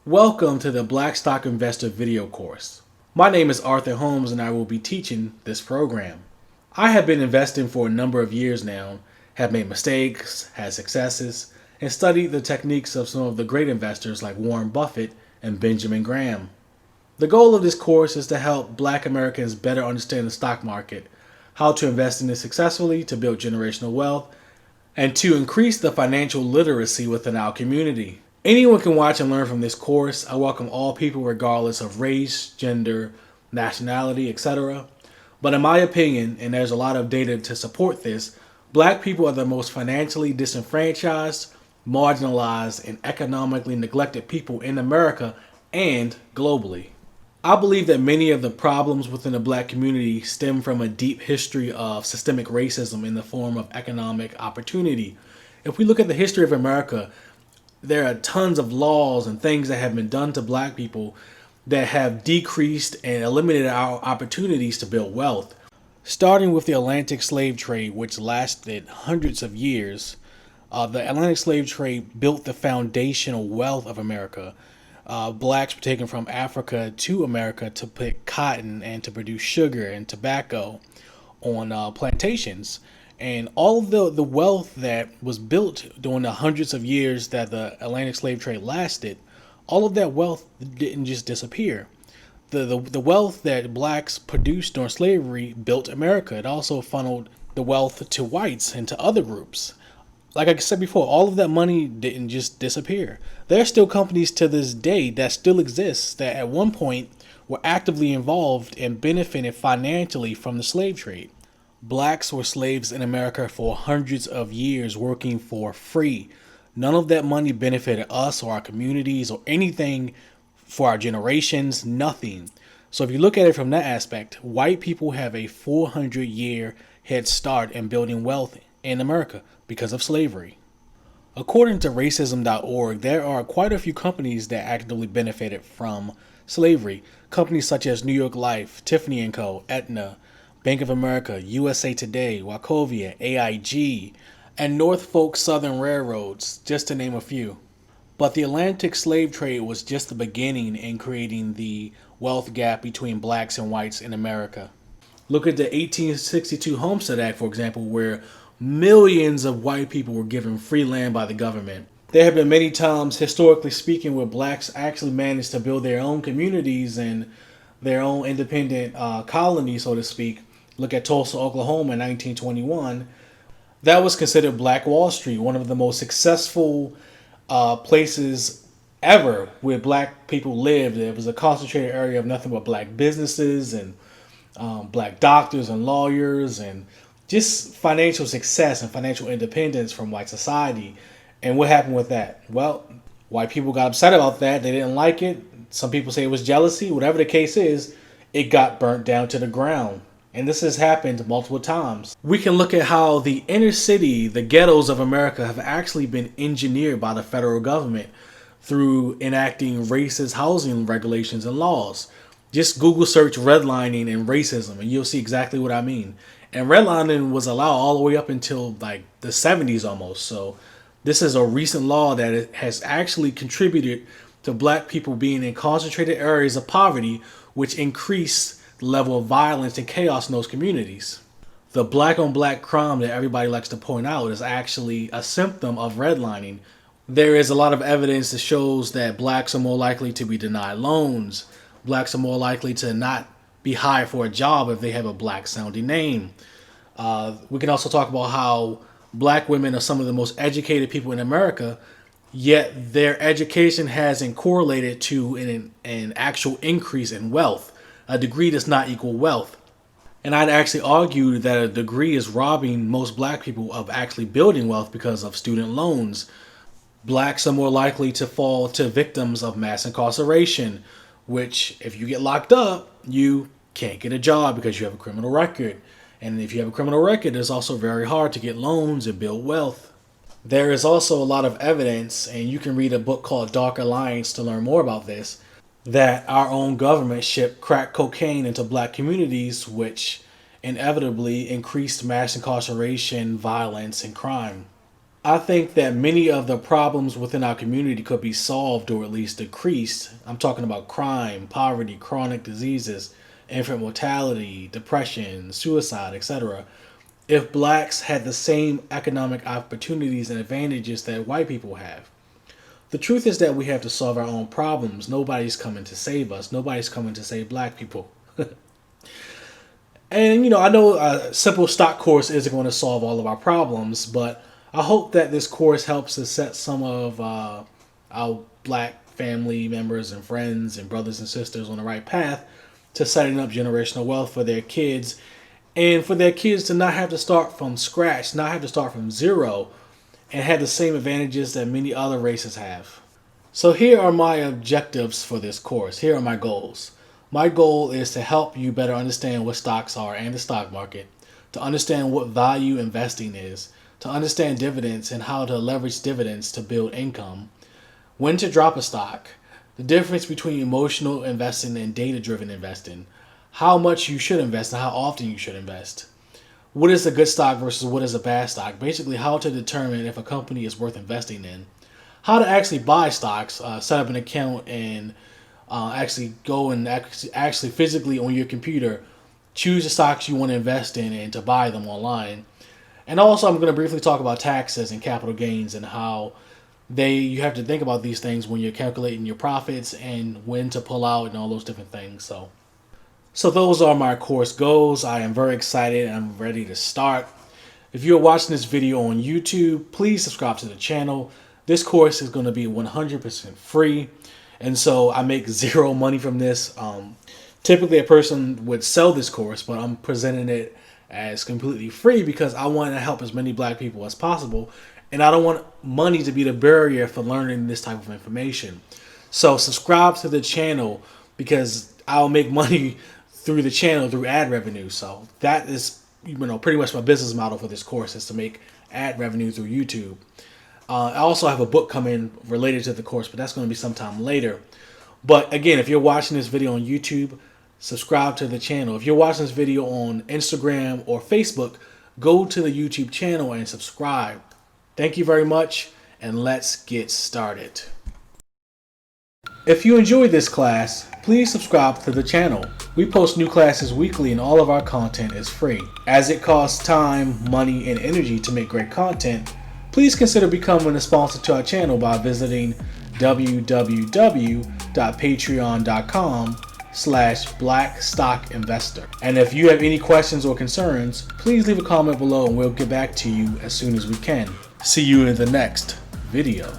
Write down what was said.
Welcome to the Black Stock Investor video course. My name is Arthur Holmes and I will be teaching this program. I have been investing for a number of years now, have made mistakes, had successes, and studied the techniques of some of the great investors like Warren Buffett and Benjamin Graham. The goal of this course is to help Black Americans better understand the stock market, how to invest in it successfully to build generational wealth, and to increase the financial literacy within our community. Anyone can watch and learn from this course. I welcome all people regardless of race, gender, nationality, etc. But in my opinion, and there's a lot of data to support this, Black people are the most financially disenfranchised, marginalized, and economically neglected people in America and globally. I believe that many of the problems within the Black community stem from a deep history of systemic racism in the form of economic opportunity. If we look at the history of America, there are tons of laws and things that have been done to Black people that have decreased and eliminated our opportunities to build wealth. Starting with the Atlantic slave trade, which lasted hundreds of years, the Atlantic slave trade built the foundational wealth of America. Blacks were taken from Africa to America to pick cotton and to produce sugar and tobacco on plantations. And all of the wealth that was built during the hundreds of years that the Atlantic slave trade lasted, all of that wealth didn't just disappear. The wealth that blacks produced during slavery built America. It also funneled the wealth to whites and to other groups. Like I said before, all of that money didn't just disappear. There are still companies to this day that still exist that at one point were actively involved and benefited financially from the slave trade. Blacks were slaves in America for hundreds of years working for free. None of that money benefited us or our communities or anything for our generations, nothing. So if you look at it from that aspect, white people have a 400-year head start in building wealth in America because of slavery. According to racism.org, there are quite a few companies that actively benefited from slavery. Companies such as New York Life, Tiffany & Co., Aetna, Bank of America, USA Today, Wachovia, AIG, and Norfolk Southern Railroads, just to name a few. But the Atlantic slave trade was just the beginning in creating the wealth gap between blacks and whites in America. Look at the 1862 Homestead Act, for example, where millions of white people were given free land by the government. There have been many times, historically speaking, where blacks actually managed to build their own communities and their own independent colony, so to speak. Look at Tulsa, Oklahoma in 1921. That was considered Black Wall Street, one of the most successful places ever where black people lived. It was a concentrated area of nothing but black businesses and black doctors and lawyers and just financial success and financial independence from white society. And what happened with that? Well, white people got upset about that. They didn't like it. Some people say it was jealousy. Whatever the case is, it got burnt down to the ground. And this has happened multiple times. We can look at how the inner city, the ghettos of America, have actually been engineered by the federal government through enacting racist housing regulations and laws. Just Google search redlining and racism and you'll see exactly what I mean. And redlining was allowed all the way up until like the 70s almost. So this is a recent law that has actually contributed to black people being in concentrated areas of poverty, which increased the level of violence and chaos in those communities. The black on black crime that everybody likes to point out is actually a symptom of redlining. There is a lot of evidence that shows that blacks are more likely to be denied loans. Blacks are more likely to not be hired for a job if they have a black sounding name. We can also talk about how black women are some of the most educated people in America, yet their education hasn't correlated to an actual increase in wealth. A degree does not equal wealth. And I'd actually argue that a degree is robbing most black people of actually building wealth because of student loans. Blacks are more likely to fall to victims of mass incarceration, which if you get locked up, you can't get a job because you have a criminal record. And if you have a criminal record, it's also very hard to get loans and build wealth. There is also a lot of evidence, and you can read a book called Dark Alliance to learn more about this, that our own government shipped crack cocaine into black communities, which inevitably increased mass incarceration, violence, and crime. I think that many of the problems within our community could be solved or at least decreased. I'm talking about crime, poverty, chronic diseases, infant mortality, depression, suicide, etc. If blacks had the same economic opportunities and advantages that white people have. The truth is that we have to solve our own problems. Nobody's coming to save us. Nobody's coming to save black people. And, I know a simple stock course isn't going to solve all of our problems, but I hope that this course helps to set some of our black family members and friends and brothers and sisters on the right path to setting up generational wealth for their kids, and for their kids to not have to start from scratch, not have to start from zero, and have the same advantages that many other races have. So here are my objectives for this course. Here are my goals. My goal is to help you better understand what stocks are and the stock market, to understand what value investing is, to understand dividends and how to leverage dividends to build income, when to drop a stock, the difference between emotional investing and data-driven investing, how much you should invest and how often you should invest, what is a good stock versus what is a bad stock, basically how to determine if a company is worth investing in, how to actually buy stocks, set up an account and actually go and actually physically on your computer choose the stocks you want to invest in and to buy them online. And also I'm going to briefly talk about taxes and capital gains and how you have to think about these things when you're calculating your profits and when to pull out and all those different things. So those are my course goals. I am very excited and I'm ready to start. If you're watching this video on YouTube, please subscribe to the channel. This course is going to be 100% free. And so I make zero money from this. Typically a person would sell this course, but I'm presenting it as completely free because I want to help as many black people as possible. And I don't want money to be the barrier for learning this type of information. So subscribe to the channel because I'll make money through the channel through ad revenue. So that is pretty much my business model for this course, is to make ad revenue through YouTube. I also have a book coming related to the course, but that's going to be sometime later. But again, if you're watching this video on YouTube, subscribe to the channel. If you're watching this video on Instagram or Facebook, go to the YouTube channel and subscribe. Thank you very much, and let's get started. If you enjoyed this class, please subscribe to the channel. We post new classes weekly and all of our content is free. As it costs time, money, and energy to make great content, please consider becoming a sponsor to our channel by visiting www.patreon.com/blackstockinvestor. And if you have any questions or concerns, please leave a comment below and we'll get back to you as soon as we can. See you in the next video.